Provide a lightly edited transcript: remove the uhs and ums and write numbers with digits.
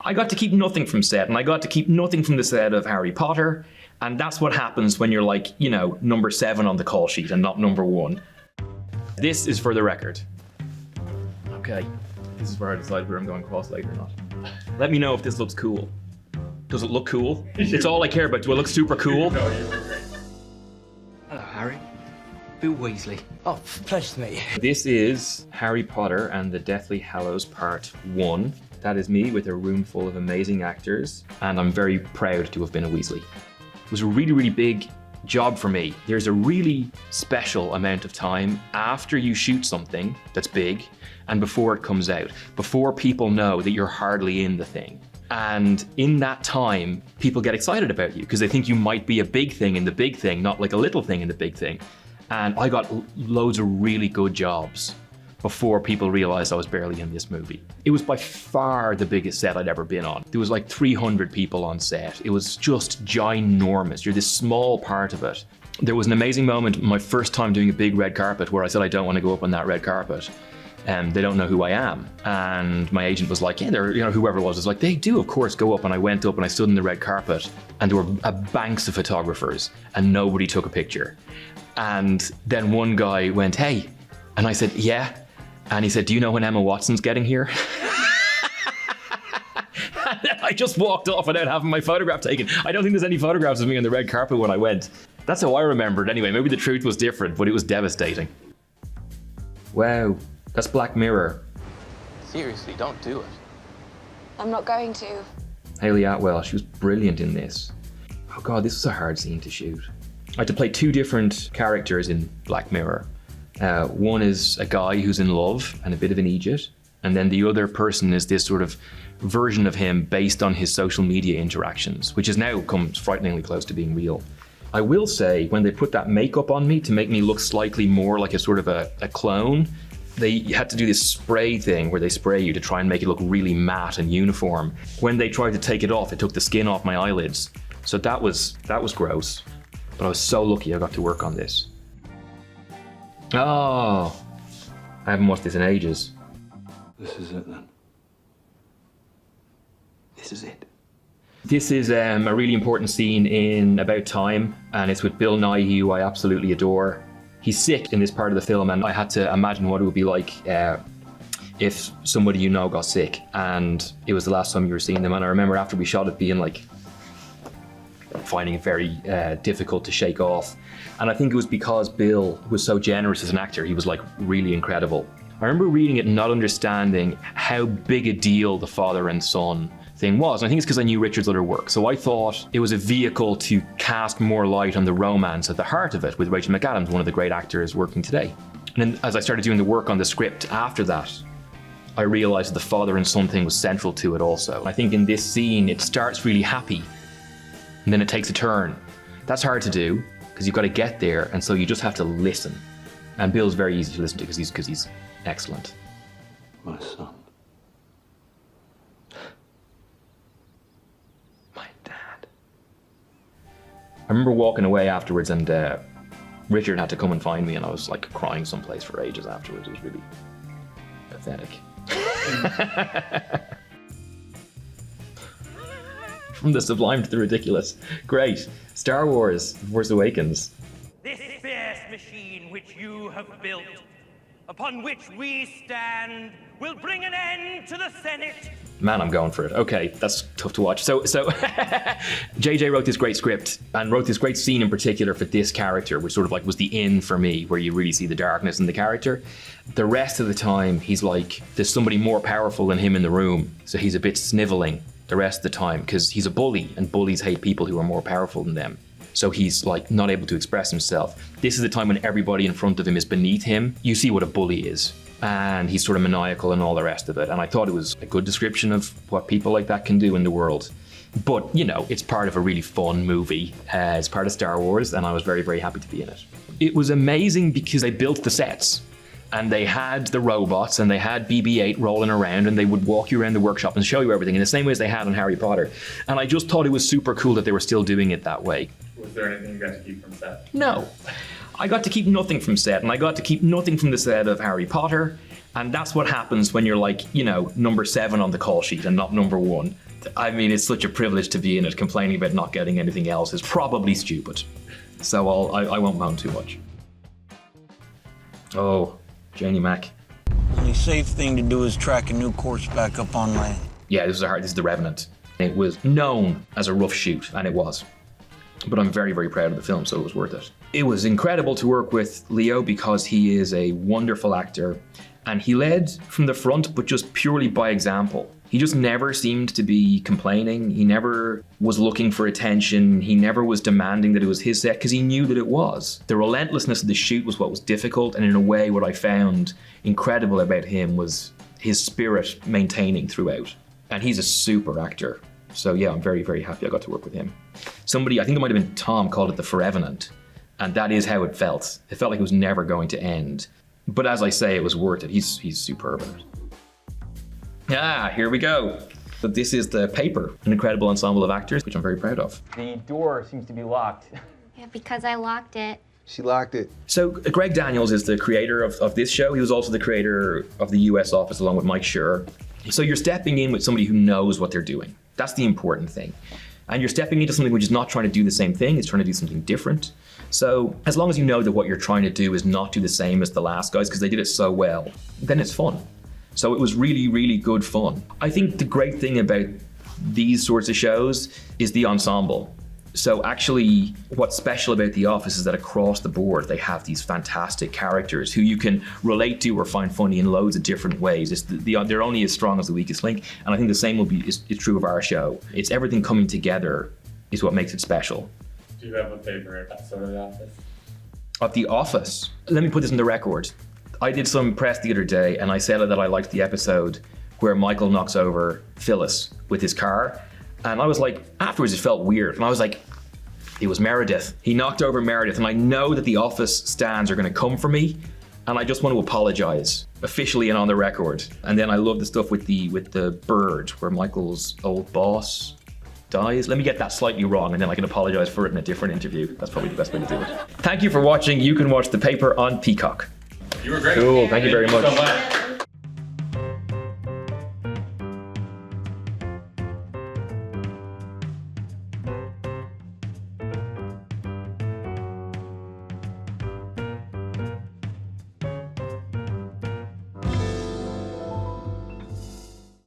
I got to keep nothing from set, and I got to keep nothing from the set of Harry Potter, and that's what happens when you're like, you know, number 7 on the call sheet and not number 1. This is for the record. Okay, this is where I decide whether I'm going cross-legged or not. Let me know if this looks cool. Does it look cool? It's all I care about. Do I look super cool? No, you were great. Hello, Harry. Bill Weasley. Oh, pleasure to meet you. This is Harry Potter and the Deathly Hallows Part 1. That is me with a room full of amazing actors, and I'm very proud to have been a Weasley. It was a really, really big job for me. There's a really special amount of time after you shoot something that's big and before it comes out, before people know that you're hardly in the thing. And in that time, people get excited about you because they think you might be a big thing in the big thing, not like a little thing in the big thing. And I got loads of really good jobs before people realized I was barely in this movie. It was by far the biggest set I'd ever been on. There was like 300 people on set. It was just ginormous. You're this small part of it. There was an amazing moment, my first time doing a big red carpet, where I said I don't want to go up on that red carpet. They don't know who I am. And my agent was like, yeah, they're, you know, whoever it was like, they do, of course, go up. And I went up and I stood in the red carpet and there were banks of photographers and nobody took a picture. And then one guy went, hey, and I said, yeah. And he said, do you know when Emma Watson's getting here? And then I just walked off without having my photograph taken. I don't think there's any photographs of me on the red carpet when I went. That's how I remembered anyway. Maybe the truth was different, but it was devastating. Wow. That's Black Mirror. Seriously, don't do it. I'm not going to. Hayley Atwell, she was brilliant in this. Oh God, this was a hard scene to shoot. I had to play 2 different characters in Black Mirror. One is a guy who's in love and a bit of an idiot. And then the other person is this sort of version of him based on his social media interactions, which has now come frighteningly close to being real. I will say, when they put that makeup on me to make me look slightly more like a sort of a clone, they had to do this spray thing where they spray you to try and make it look really matte and uniform. When they tried to take it off, it took the skin off my eyelids. So that was gross. But I was so lucky I got to work on this. Oh, I haven't watched this in ages. This is it then. This is it. This is a really important scene in About Time, and it's with Bill Nighy, who I absolutely adore. He's sick in this part of the film, and I had to imagine what it would be like if somebody you know got sick, and it was the last time you were seeing them. And I remember after we shot it being like, finding it very difficult to shake off. And I think it was because Bill was so generous as an actor. He was like really incredible. I remember reading it and not understanding how big a deal the father and son thing was. And I think it's because I knew Richard's other work. So I thought it was a vehicle to cast more light on the romance at the heart of it with Rachel McAdams, one of the great actors working today. And then as I started doing the work on the script after that, I realized the father and son thing was central to it also. I think in this scene, it starts really happy and then it takes a turn. That's hard to do because you've got to get there, and so you just have to listen. And Bill's very easy to listen to because he's excellent. My son. My dad. I remember walking away afterwards, and Richard had to come and find me, and I was like crying someplace for ages afterwards. It was really pathetic. From the sublime to the ridiculous. Great. Star Wars, Force Awakens. This fierce machine which you have built, upon which we stand, will bring an end to the Senate. Man, I'm going for it. Okay, that's tough to watch. So JJ wrote this great script and wrote this great scene in particular for this character, which sort of like was the in for me, where you really see the darkness in the character. The rest of the time, he's like, there's somebody more powerful than him in the room. So he's a bit sniveling the rest of the time because he's a bully, and bullies hate people who are more powerful than them. So he's like not able to express himself. This is the time when everybody in front of him is beneath him. You see what a bully is. And he's sort of maniacal and all the rest of it. And I thought it was a good description of what people like that can do in the world. But, you know, it's part of a really fun movie. It's part of Star Wars, and I was very, very happy to be in it. It was amazing because they built the sets. And they had the robots, and they had BB-8 rolling around, and they would walk you around the workshop and show you everything in the same way as they had on Harry Potter. And I just thought it was super cool that they were still doing it that way. Was there anything you got to keep from set? No. I got to keep nothing from set, and I got to keep nothing from the set of Harry Potter. And that's what happens when you're like, you know, number 7 on the call sheet and not number 1. I mean, it's such a privilege to be in it. Complaining about not getting anything else is probably stupid. So I won't moan too much. Oh, Janie Mac. The only safe thing to do is track a new course back up on land. Yeah, this is the Revenant. It was known as a rough shoot, and it was. But I'm very, very proud of the film, so it was worth it. It was incredible to work with Leo because he is a wonderful actor, and he led from the front, but just purely by example. He just never seemed to be complaining. He never was looking for attention. He never was demanding that it was his set, because he knew that it was. The relentlessness of the shoot was what was difficult, and in a way, what I found incredible about him was his spirit maintaining throughout. And he's a super actor. So yeah, I'm very, very happy I got to work with him. Somebody, I think it might have been Tom, called it the Revenant. And that is how it felt. It felt like it was never going to end. But as I say, it was worth it. He's superb in it. Ah, here we go. So this is the paper, an incredible ensemble of actors, which I'm very proud of. The door seems to be locked. Yeah, because I locked it. She locked it. So Greg Daniels is the creator of this show. He was also the creator of the US office along with Mike Schur. So you're stepping in with somebody who knows what they're doing. That's the important thing. And you're stepping into something which is not trying to do the same thing, it's trying to do something different. So as long as you know that what you're trying to do is not do the same as the last guys, because they did it so well, then it's fun. So it was really, really good fun. I think the great thing about these sorts of shows is the ensemble. So actually, what's special about The Office is that across the board, they have these fantastic characters who you can relate to or find funny in loads of different ways. They're only as strong as the weakest link, and I think the same is true of our show. It's everything coming together is what makes it special. Do you have a favorite episode of The Office? Of The Office? Let me put this in the record. I did some press the other day, and I said that I liked the episode where Michael knocks over Phyllis with his car. And I was like, afterwards it felt weird. And I was like, it was Meredith. He knocked over Meredith, and I know that the Office stands are gonna come for me, and I just want to apologize, officially and on the record. And then I love the stuff with the bird, where Michael's old boss dies. Let me get that slightly wrong, and then I can apologize for it in a different interview. That's probably the best way to do it. Thank you for watching. You can watch The Paper on Peacock. You were great. Cool, thank you very much. So much.